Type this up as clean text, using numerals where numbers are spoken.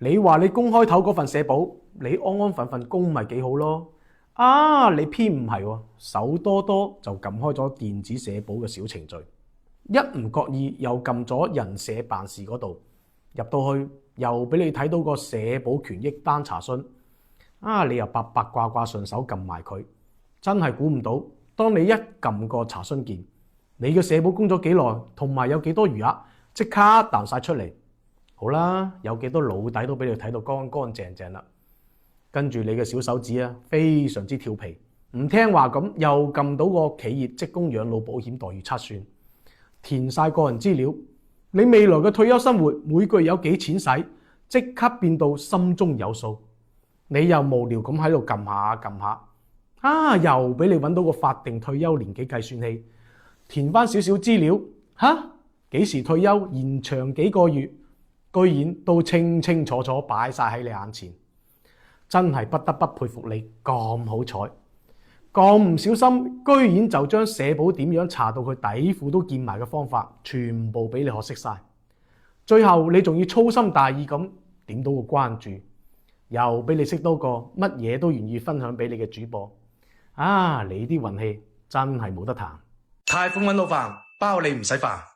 你話你公開投嗰份社保，你安安分分供咪幾好咯？你偏唔係喎，手多多就撳開咗電子社保嘅小程序，一唔覺意又撳咗人社辦事嗰度，入到去又俾你睇到個社保權益單查詢，你又八八卦卦順手撳埋佢，真係估唔到，當你一撳個查詢鍵，你嘅社保供咗幾耐，同埋有幾多餘額，即刻彈晒出嚟。好啦，有幾多老底都俾你睇到乾乾淨淨啦。跟住你嘅小手指非常之調皮，唔聽話咁又撳到個企業職工養老保險待遇測算，填晒個人資料，你未來嘅退休生活每個月有幾錢使，即刻變到心中有數。你又無聊咁喺度撳下撳下，又俾你揾到個法定退休年紀計算器，填翻少少資料，幾時退休延長幾個月，居然都清清楚楚擺晒喺你眼前，真係不得不佩服你咁好彩，咁唔小心居然就將社保點樣查到佢底褲都見埋嘅方法全部俾你學識晒，最後你仲要粗心大意咁點到個關注，又俾你識到個乜嘢都願意分享俾你嘅主播，你啲運氣真係冇得彈。泰豐搵到飯，包你唔使煩。